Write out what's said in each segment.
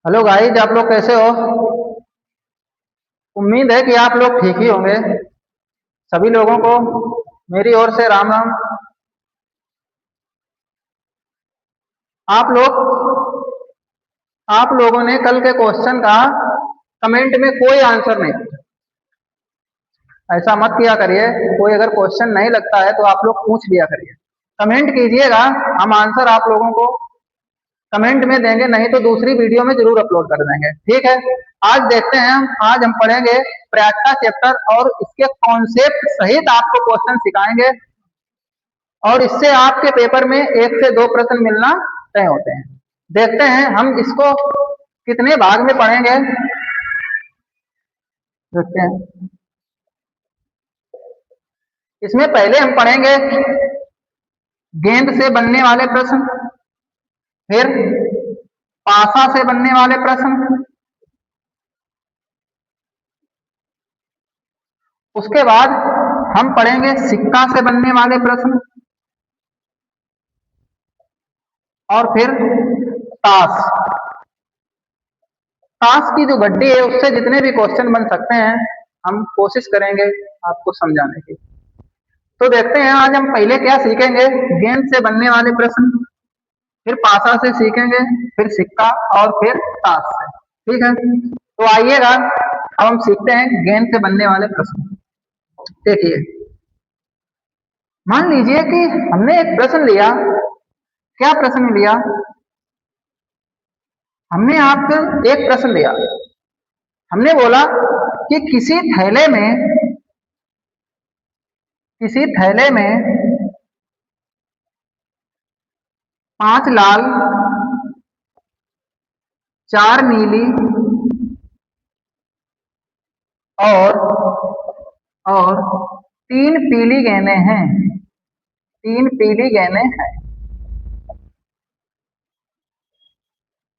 Hello guys, आप लोग कैसे हो? उम्मीद है कि आप लोग ठीक ही होंगे। सभी लोगों को मेरी ओर से राम राम। आप लोग आप लोगों ने कल के क्वेश्चन का कमेंट में कोई आंसर नहीं दिया। ऐसा मत किया करिए। कोई अगर क्वेश्चन नहीं लगता है तो आप लोग पूछ लिया करिए। कमेंट कीजिएगा, हम आंसर आप लोगों को कमेंट में देंगे, नहीं तो दूसरी वीडियो में जरूर अपलोड कर देंगे। ठीक है, आज देखते हैं। आज हम पढ़ेंगे प्रैक्टा चैप्टर और इसके कॉन्सेप्ट सहित आपको क्वेश्चन सिखाएंगे, और इससे आपके पेपर में 1 से 2 प्रश्न मिलना तय होते हैं। देखते हैं हम इसको कितने भाग में पढ़ेंगे। देखते हैं। इसमें पहले हम पढ़ेंगे गेंद से बनने वाले प्रश्न, फिर पासा से बनने वाले प्रश्न, उसके बाद हम पढ़ेंगे सिक्का से बनने वाले प्रश्न, और फिर ताश ताश की जो गड्डी है उससे जितने भी क्वेश्चन बन सकते हैं हम कोशिश करेंगे आपको समझाने की। तो देखते हैं आज हम पहले क्या सीखेंगे। गेंद से बनने वाले प्रश्न, फिर पासा से सीखेंगे, फिर सिक्का, और फिर ताश से। ठीक है, तो आइएगा अब हम सीखते हैं गेंद से बनने वाले प्रश्न। देखिए, मान लीजिए कि हमने एक प्रश्न लिया। क्या प्रश्न लिया? हमने आपको एक प्रश्न लिया। हमने बोला कि किसी थैले में 5 लाल, 4 नीली और 3 पीली गेंदें हैं। 3 पीली गेंदें हैं।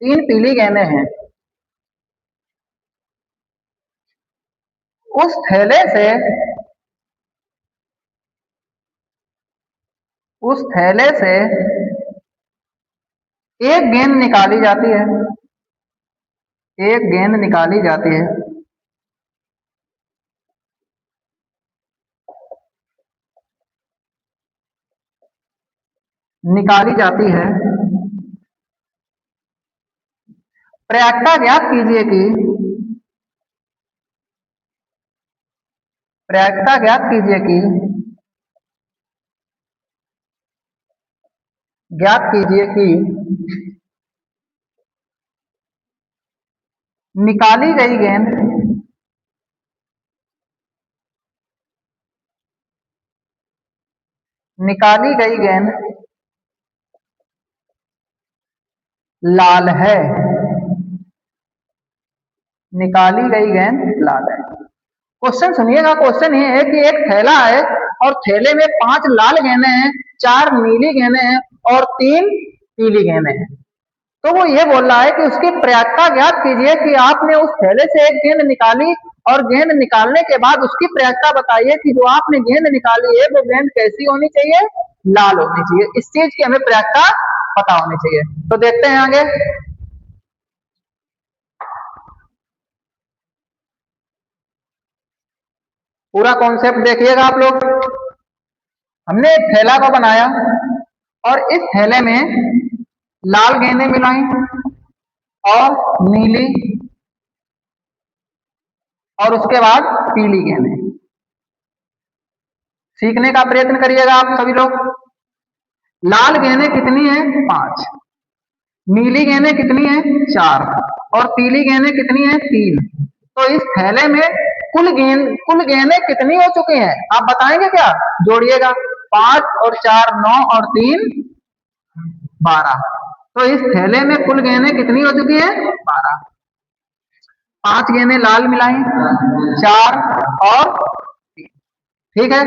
3 पीली गेंदें हैं। उस थैले से उस थैले से एक गेंद निकाली जाती है। एक गेंद निकाली जाती है। निकाली जाती है। प्रयागता ज्ञात कीजिए कि प्रयागता ज्ञात कीजिए कि ज्ञात कीजिए कि निकाली गई गेंद निकाली गई गेंद लाल है। निकाली गई गेंद लाल है। क्वेश्चन सुनिएगा। क्वेश्चन ये है कि एक थैला है और थैले में 5 लाल गेंदें हैं, 4 नीली गेंदें हैं और 3 पीली गेंदें हैं। तो वो ये बोल रहा है कि उसकी प्रयागता ज्ञात कीजिए कि आपने उस थैले से एक गेंद निकाली, और गेंद निकालने के बाद उसकी प्रयागता बताइए कि जो आपने गेंद निकाली है वो गेंद कैसी होनी चाहिए? लाल होनी चाहिए। इस चीज की हमें प्रयागता पता होनी चाहिए। तो देखते हैं आगे। पूरा कॉन्सेप्ट देखिएगा आप लोग। हमने एक थैला को बनाया और इस थैले में लाल गेंदें मिलाई और नीली, और उसके बाद पीली गेंदें। सीखने का प्रयत्न करिएगा आप सभी लोग। लाल गेंदें कितनी है? 5। नीली गेंदें कितनी है? 4। और पीली गेंदें कितनी है? 3। तो इस थैले में कुल गेंदें कितनी हो चुकी हैं आप बताएंगे क्या? जोड़िएगा। 5 और 4 9 और 3 12। तो इस थैले में कुल गेंदें कितनी हो चुकी है? 12। 5 गेंदें लाल मिलाई, 4 और 3। ठीक है,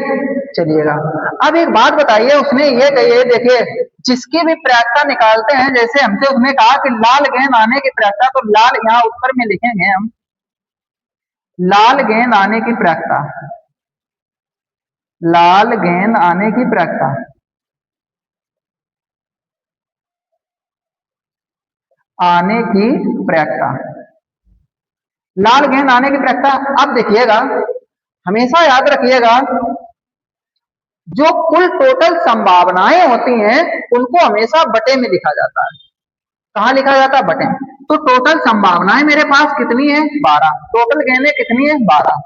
चलिएगा। अब एक बात बताइए, उसने ये कही है, देखिए, जिसकी भी प्रायिकता निकालते हैं, जैसे हमसे उसने कहा कि लाल गेंद आने की प्रायिकता, तो लाल यहाँ उत्तर में लिखेंगे हम, लाल गेंद आने की प्रायिकता। लाल गेंद आने की प्रायिकता। आने की प्रयत्ता, लाल गेंद आने की प्रयत्ता। अब देखिएगा, हमेशा याद रखिएगा, जो कुल टोटल संभावनाएं होती हैं उनको हमेशा बटे में लिखा जाता है। कहाँ लिखा जाता है? बटे में। तो टोटल संभावनाएं मेरे पास कितनी है? 12। टोटल गेंदें कितनी है? 12।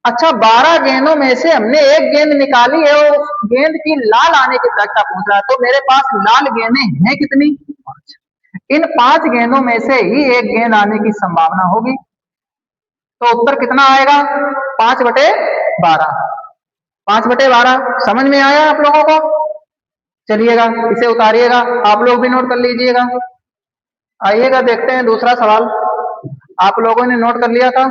अच्छा, 12 गेंदों में से हमने एक गेंद निकाली है, उस गेंद की लाल आने की प्रयत्ता पूछ रहा है, तो मेरे पास लाल गेंदें हैं कितनी? 5। इन 5 गेंदों में से ही एक गेंद आने की संभावना होगी, तो उत्तर कितना आएगा? 5/12। 5/12 समझ में आया आप लोगों को? चलिएगा इसे उतारिएगा, आप लोग भी नोट कर लीजिएगा। आइएगा देखते हैं दूसरा सवाल। आप लोगों ने नोट कर लिया था,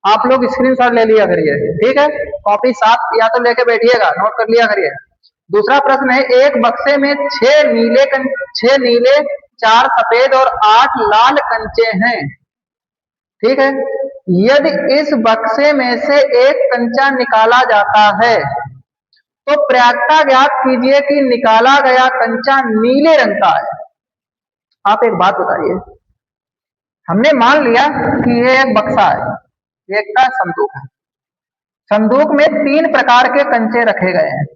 आप लोग स्क्रीनशॉट ले लिया करिए, ठीक है? कॉपी साथ या तो लेके बैठिएगा, नोट कर लिया करिए। दूसरा प्रश्न है, एक बक्से में 6 नीले 4 सफेद और 8 लाल कंचे हैं, ठीक है? यदि इस बक्से में से एक कंचा निकाला जाता है तो प्रयागता ज्ञात कीजिए कि निकाला गया कंचा नीले रंग का है। आप एक बात बताइए, हमने मान लिया कि ये एक बक्सा है, एक का संदूक है। संदूक में 3 प्रकार के कंचे रखे गए हैं।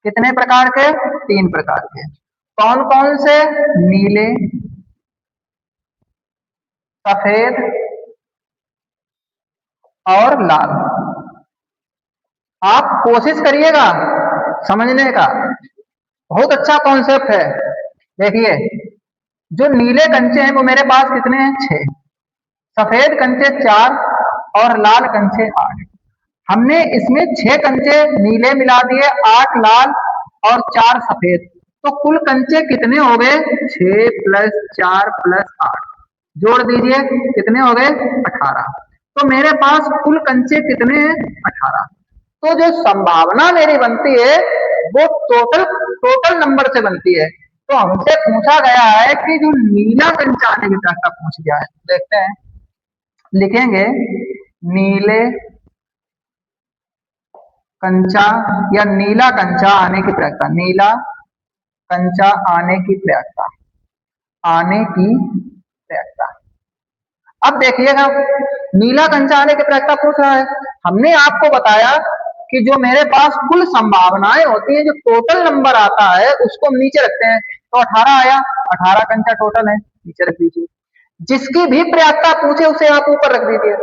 कितने प्रकार के? 3 प्रकार के। कौन कौन से? नीले, सफेद और लाल। आप कोशिश करिएगा समझने का, बहुत अच्छा कॉन्सेप्ट है। देखिए, जो नीले कंचे हैं वो मेरे पास कितने हैं? 6। सफेद कंचे 4 और लाल कंचे 8। हमने इसमें 6 कंचे नीले मिला दिए, 8 लाल और 4 सफेद, तो कुल कंचे कितने हो गए? 6 + 4 + 8, जोड़ दीजिए, कितने हो गए? 18। तो मेरे पास कुल कंचे कितने हैं? 18। तो जो संभावना मेरी बनती है वो टोटल नंबर से बनती है। तो हमसे पूछा गया है कि जो नीला कंचा आने की प्रयत्ता पूछ गया है, देखते हैं, लिखेंगे नीले कंचा या नीला कंचा आने की प्रयत्ता, नीला कंचा आने की प्रयत्ता, आने की प्रयत्ता। अब देखिएगा, नीला कंचा आने की प्रयत्ता पूछ रहा है। हमने आपको बताया कि जो मेरे पास कुल संभावनाएं होती हैं, जो टोटल नंबर आता है उसको हम नीचे रखते हैं। तो 18 आया, 18 कंचा टोटल है, नीचे रख दीजिए। जिसकी भी प्रयत्ता पूछे उसे आप ऊपर रख दीजिए,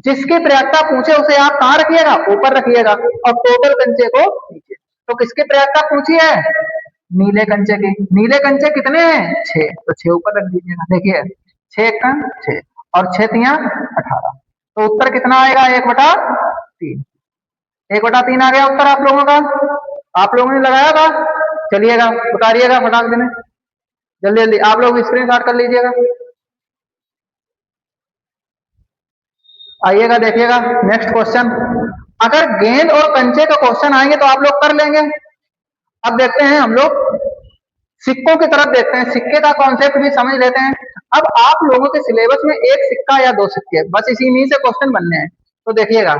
जिसकी प्रयत्ता पूछे उसे आप कहाँ रखिएगा? ऊपर रखिएगा, और टोटल कंचे को नीचे। तो किसकी प्रयत्ता पूछी है? नीले कंचे की। नीले कंचे कितने हैं? 6, तो 6 ऊपर रख दीजिएगा। देखिए, 6 का 6 और 6 तिया 18, तो उत्तर कितना आएगा? 1/3। 1/3 आ गया उत्तर आप लोगों का। आप लोगों ने लगाया था? चलिएगा उतारिएगा फटाक देने, जल्दी जल्दी आप लोग स्क्रीनशॉट कर लीजिएगा। आइएगा देखिएगा नेक्स्ट क्वेश्चन। अगर गेंद और कंचे का क्वेश्चन आएंगे तो आप लोग कर लेंगे। अब देखते हैं हम लोग सिक्कों की तरफ, देखते हैं, सिक्के का कॉन्सेप्ट भी समझ लेते हैं। अब आप लोगों के सिलेबस में एक सिक्का या 2 सिक्के, बस इसी में से क्वेश्चन बनने हैं। तो देखिएगा,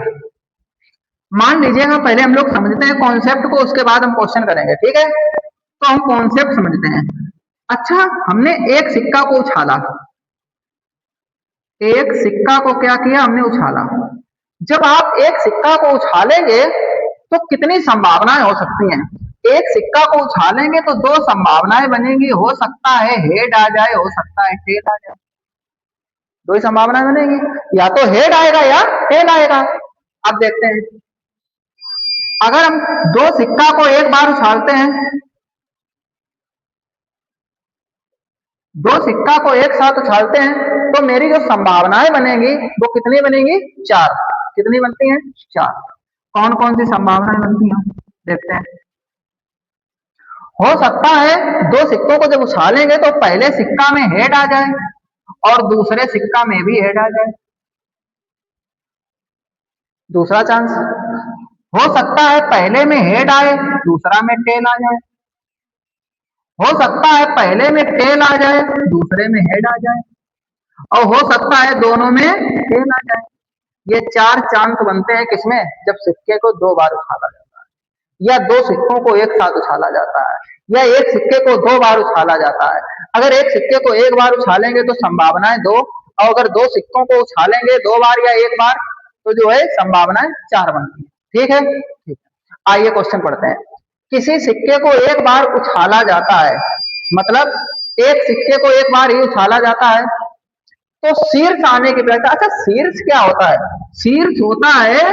मान लीजिएगा पहले हम लोग समझते हैं कॉन्सेप्ट को, उसके बाद हम क्वेश्चन करेंगे, ठीक है? तो हम कॉन्सेप्ट समझते हैं। अच्छा, हमने एक सिक्का को उछाला, एक सिक्का को क्या किया? हमने उछाला। जब आप एक सिक्का को उछालेंगे तो कितनी संभावनाएं हो सकती हैं? एक सिक्का को उछालेंगे तो 2 संभावनाएं बनेंगी, हो सकता है हेड आ जाए, हो सकता है टेल आ जाए। 2 ही संभावनाएं बनेगी, या तो हेड आएगा या टेल आएगा। अब देखते हैं, अगर हम 2 सिक्का को एक बार उछालते हैं, 2 सिक्का को एक साथ उछालते हैं, तो मेरी जो संभावनाएं बनेंगी वो कितनी बनेंगी? 4। कितनी बनती हैं? 4। कौन कौन सी संभावनाएं बनती हैं देखते हैं। हो सकता है 2 सिक्कों को जब उछालेंगे तो पहले सिक्का में हेड आ जाए और दूसरे सिक्का में भी हेड आ जाए। दूसरा चांस हो सकता है पहले में हेड आए, दूसरा में टेल आ जाए। हो सकता है पहले में टेल आ जाए, दूसरे में हेड आ जाए, और हो सकता है दोनों में टेल आ जाए। ये 4 चांस बनते हैं किसमें? जब सिक्के को 2 बार उछाला जाता है या 2 सिक्कों को एक साथ उछाला जाता है, या एक सिक्के को 2 बार उछाला जाता है। अगर एक सिक्के को एक बार उछालेंगे तो संभावनाएं 2, और अगर 2 सिक्कों को उछालेंगे 2 बार या एक बार तो जो है संभावनाएं 4 बनती है। ठीक है, ठीक है। आइए क्वेश्चन पढ़ते हैं। किसी सिक्के को एक बार उछाला जाता है, मतलब एक सिक्के को एक बार ही उछाला जाता है तो शीर्ष आने की प्रक्रिया। अच्छा, शीर्ष क्या होता है? शीर्ष होता है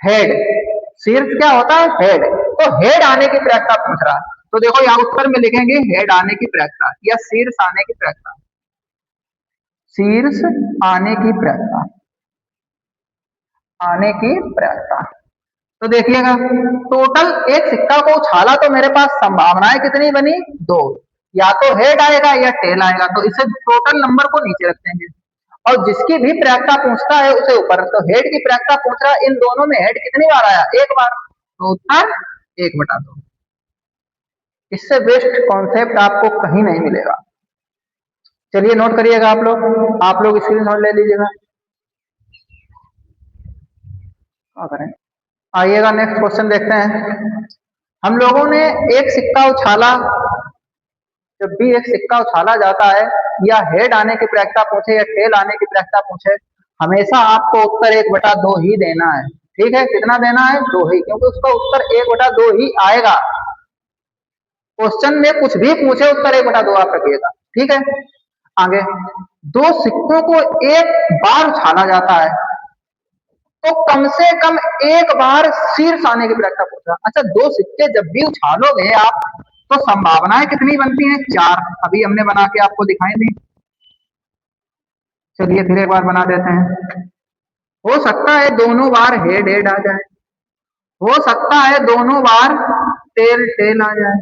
हेड। शीर्ष क्या होता है? हेड। तो हेड आने की प्रक्रिया पूछ रहा है, तो देखो यहाँ उत्तर में लिखेंगे हेड आने की प्रक्रिया या शीर्ष आने की प्रक्रिया। शीर्ष आने की प्रक्रिया, आने की प्रक्रिया। तो देखिएगा, टोटल एक सिक्का को उछाला तो मेरे पास संभावनाएं कितनी बनी? 2। या तो हेड आएगा या टेल आएगा, तो इसे टोटल नंबर को नीचे रख देंगे और जिसकी भी प्रायिकता पूछता है उसे ऊपर। तो हेड की प्रायिकता पूछ रहा है, इन दोनों में हेड कितनी बार आया? एक बार, तो उत्तर 1/2। इससे बेस्ट कॉन्सेप्ट आपको कहीं नहीं मिलेगा। चलिए नोट करिएगा आप लोग स्क्रीनशॉट ले लीजिएगा। क्या करें, आइएगा नेक्स्ट क्वेश्चन देखते हैं। हम लोगों ने एक सिक्का उछाला, जब भी एक सिक्का उछाला जाता है या हेड आने की प्रायिकता पूछे या टेल आने की प्रायिकता पूछे, हमेशा आपको उत्तर 1/2 ही देना है। ठीक है, कितना देना है? 2 ही, क्योंकि उसका उत्तर 1/2 ही आएगा। क्वेश्चन में कुछ भी पूछे उत्तर 1/2 आप रखिएगा। ठीक है, आगे। 2 सिक्कों को एक बार उछाला जाता है तो कम से कम एक बार शीर्ष आने की प्रक्रिया पूछा। अच्छा, 2 सिक्के जब भी उछालोगे आप तो संभावनाएं कितनी बनती हैं? 4। अभी हमने बना के आपको दिखाई दी। चलिए फिर एक बार बना देते हैं। हो सकता है दोनों बार हेड हेड आ जाए, हो सकता है दोनों बार टेल टेल आ जाए,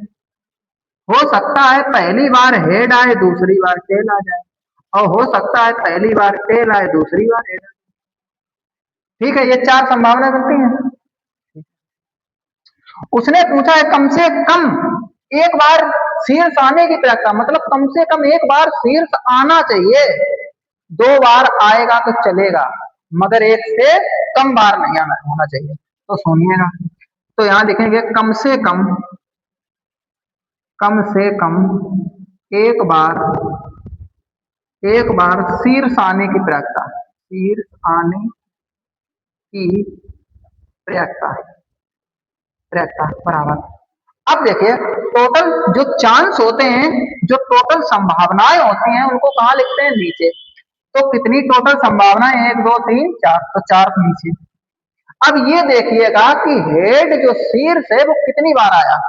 हो सकता है पहली बार हेड आए दूसरी बार टेल आ जाए, और हो सकता है पहली बार टेल आए दूसरी बार हेड आए। ठीक है, ये 4 संभावना बनती हैं। उसने पूछा है कम से कम एक बार शीर्ष आने की प्रक्रिया, मतलब कम से कम एक बार शीर्ष आना चाहिए। 2 बार आएगा तो चलेगा, मगर एक से कम बार नहीं आना होना चाहिए। तो सुनिएगा, तो यहां लिखेंगे कम से कम, कम से कम एक बार, एक बार शीर्ष आने की प्रक्रिया, शीर्ष आने की प्रक्रिया, प्रक्रिया बराबर। अब देखिए, टोटल जो चांस होते हैं, जो टोटल संभावनाएं होती हैं, उनको कहां लिखते हैं? नीचे। तो कितनी टोटल संभावनाएं? 1 2 3 4, तो 4 नीचे। अब ये देखिएगा कि हेड जो शीर्ष है वो कितनी बार आया।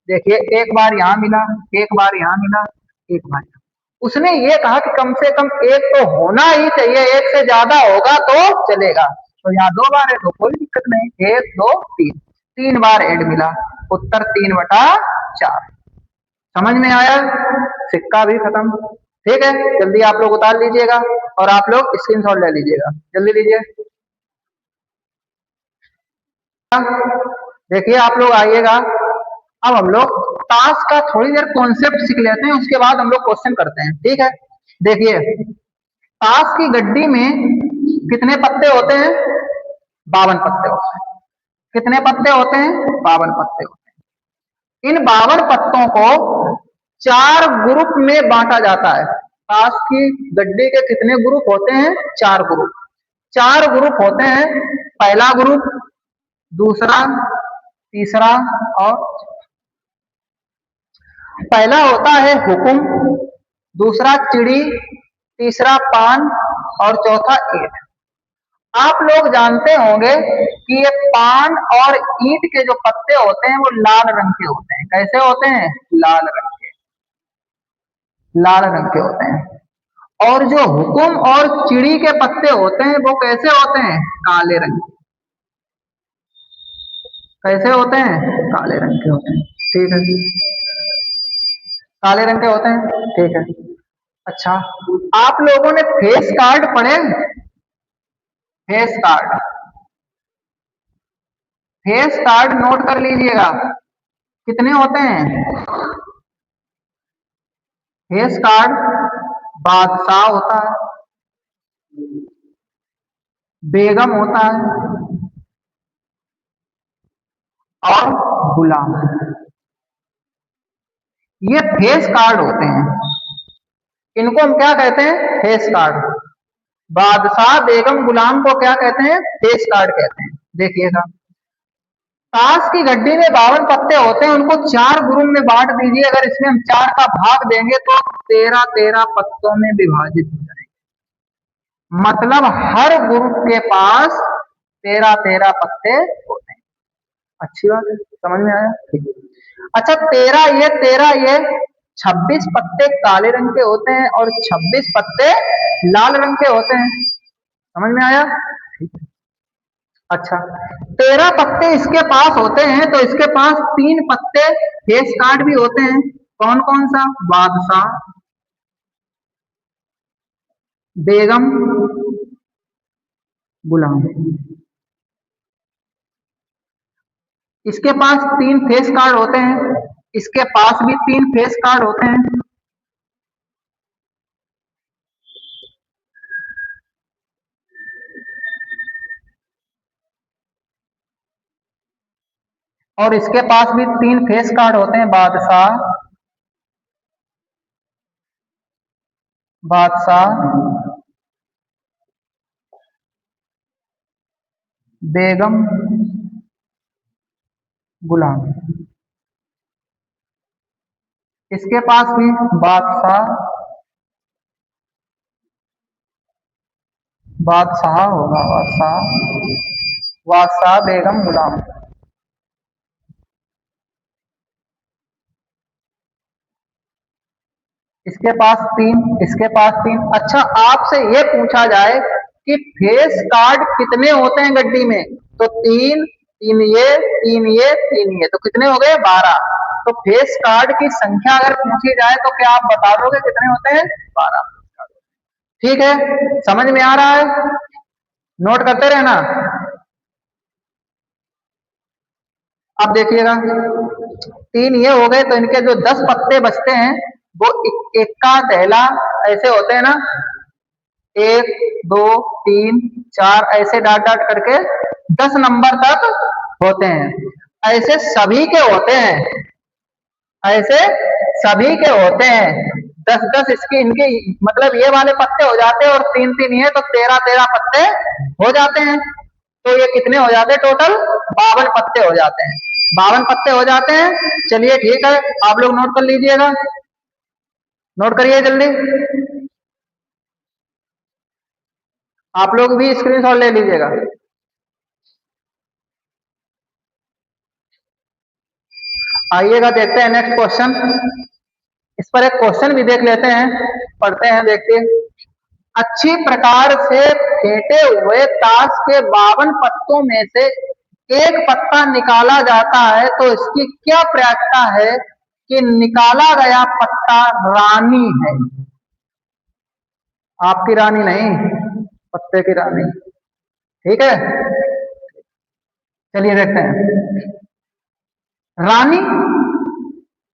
देखिए, एक बार यहां मिला, एक बार यहां मिला, एक बार यहां। उसने ये कहा कि कम से कम एक तो होना ही चाहिए, एक से ज्यादा होगा तो चलेगा। तो यहाँ 2 बार है तो कोई दिक्कत नहीं, 1 2 3, 3 बार हेड मिला, उत्तर 3/4। समझ में आया? सिक्का भी खत्म। ठीक है, जल्दी आप लोग उतार लीजिएगा और आप लोग स्क्रीनशॉट ले लीजिएगा, जल्दी लीजिए। देखिए आप लोग आइएगा, अब हम लोग टास्क का थोड़ी देर कॉन्सेप्ट सीख लेते हैं, उसके बाद हम लोग क्वेश्चन करते हैं। ठीक है, देखिए ताश की गड्डी में कितने पत्ते होते हैं? 52 पत्ते होते हैं। कितने पत्ते होते हैं? 52 पत्ते होते हैं। इन 52 पत्तों को 4 ग्रुप में बांटा जाता है। ताश की गड्डी के कितने ग्रुप होते हैं? 4 ग्रुप। 4 ग्रुप होते हैं, पहला ग्रुप, दूसरा, तीसरा और पहला होता है हुकुम, दूसरा चिड़ी, तीसरा पान और चौथा ईंट। आप लोग जानते होंगे कि ये पान और ईंट के जो पत्ते होते हैं वो लाल रंग के होते हैं। कैसे होते हैं? लाल रंग के, लाल रंग के होते हैं। और जो हुकुम और चिड़ी के पत्ते होते हैं वो कैसे होते हैं? काले रंग के। कैसे होते हैं? काले रंग के होते हैं। ठीक है, काले रंग के होते हैं। ठीक है, अच्छा, आप लोगों ने फेस कार्ड पढ़े? Face card, face card note कर लीजिएगा, कितने होते हैं? फेस कार्ड बादशाह होता है, बेगम होता है और गुलाम। ये फेस कार्ड होते हैं, इनको हम क्या कहते हैं? Face card. बादशाह बेगम गुलाम को क्या कहते हैं? फेस कार्ड कहते हैं। देखिएगा, ताश की गड्डी में 52 पत्ते होते हैं, उनको 4 ग्रुप में बांट दीजिए। अगर इसमें हम 4 का भाग देंगे तो 13-13 पत्तों में विभाजित हो जाएंगे। मतलब हर ग्रुप के पास 13-13 पत्ते होते हैं। अच्छी बात है, समझ में आया? ठीक है। अच्छा, 13 ये 26 पत्ते काले रंग के होते हैं और 26 पत्ते लाल रंग के होते हैं। समझ में आया? ठीक है। अच्छा, 13 पत्ते इसके पास होते हैं तो इसके पास 3 पत्ते फेस कार्ड भी होते हैं। कौन कौन सा? बादशाह, बेगम, गुलाम। इसके पास 3 फेस कार्ड होते हैं, इसके पास भी 3 फेस कार्ड होते हैं। और इसके पास भी 3 फेस कार्ड होते हैं। बादशाह, बादशाह, बेगम, गुलाम। इसके पास भी बादशाह, बादशाह होगा, बादशाह, बादशाह, बेगम, गुलाम। इसके पास 3, इसके पास 3। अच्छा, आपसे ये पूछा जाए कि फेस कार्ड कितने होते हैं गड्डी में, तो 3, 3 ये, 3 ये, 3 ये, तो कितने हो गए? 12। तो फेस कार्ड की संख्या अगर पूछी जाए तो क्या आप बता दोगे कितने होते हैं? 12। ठीक है, समझ में आ रहा है? नोट करते रहना। अब देखिएगा, 3 ये हो गए तो इनके जो 10 पत्ते बचते हैं वो इक्का दहला ऐसे होते हैं ना, 1 2 3 4 ऐसे डाट डाट करके 10 नंबर तक होते हैं। ऐसे सभी के होते हैं, ऐसे सभी के होते हैं। 10-10 इसके इनके मतलब ये वाले पत्ते हो जाते हैं और 3-3 ये, तो 13-13 पत्ते हो जाते हैं। तो ये कितने हो जाते हैं टोटल? 52 पत्ते हो जाते हैं। 52 पत्ते हो जाते हैं। चलिए ठीक है, आप लोग नोट कर लीजिएगा, नोट करिए जल्दी। आप लोग भी स्क्रीनशॉट ले लीजिएगा। आइएगा, देखते हैं नेक्स्ट क्वेश्चन। इस पर एक क्वेश्चन भी देख लेते हैं, पढ़ते हैं, देखिए। अच्छी प्रकार से फेंटे हुए ताश के 52 पत्तों में से एक पत्ता निकाला जाता है तो इसकी क्या प्रयोजकता है कि निकाला गया पत्ता रानी है? आपकी रानी नहीं, पत्ते की रानी। ठीक है, चलिए देखते हैं। रानी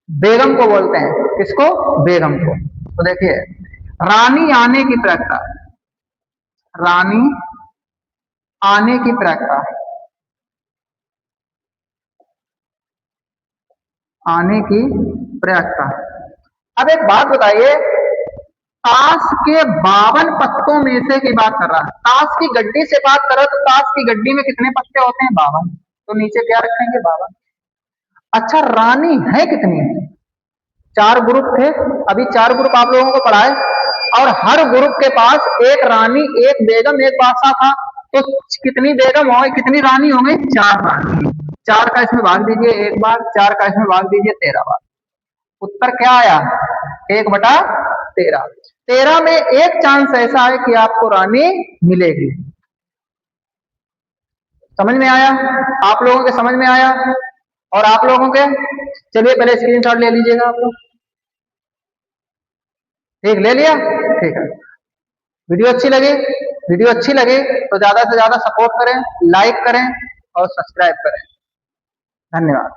बेगम को बोलते हैं, किसको? बेगम को। तो देखिए, रानी आने की प्रयोजकता, रानी आने की प्रयोजकता, आने की प्रयोजकता। अब एक बात बताइए, ताश के 52 पत्तों में से की बात कर रहा है, ताश की गड्डी से बात कर रहा है, तो ताश की गड्डी में कितने पत्ते होते हैं? 52। तो नीचे क्या रखेंगे? 52। अच्छा, रानी है कितनी? 4 ग्रुप थे, अभी 4 ग्रुप आप लोगों को पढ़ाए, और हर ग्रुप के पास एक रानी, एक बेगम, एक बादशाह था। तो कितनी बेगम हो गई, कितनी रानी हो गई? 4 रानी। 4 का इसमें भाग दीजिए 1 बार, 4 का इसमें भाग दीजिए 13 बार। उत्तर क्या आया? 1/13। 13 में एक चांस ऐसा है कि आपको रानी मिलेगी। समझ में आया? आप लोगों के समझ में आया? और आप लोगों के? चलिए पहले स्क्रीनशॉट ले लीजिएगा आप लोग। ठीक, ले लिया? ठीक है। वीडियो अच्छी लगी? वीडियो अच्छी लगी तो ज्यादा से ज्यादा सपोर्ट करें, लाइक करें और सब्सक्राइब करें। धन्यवाद।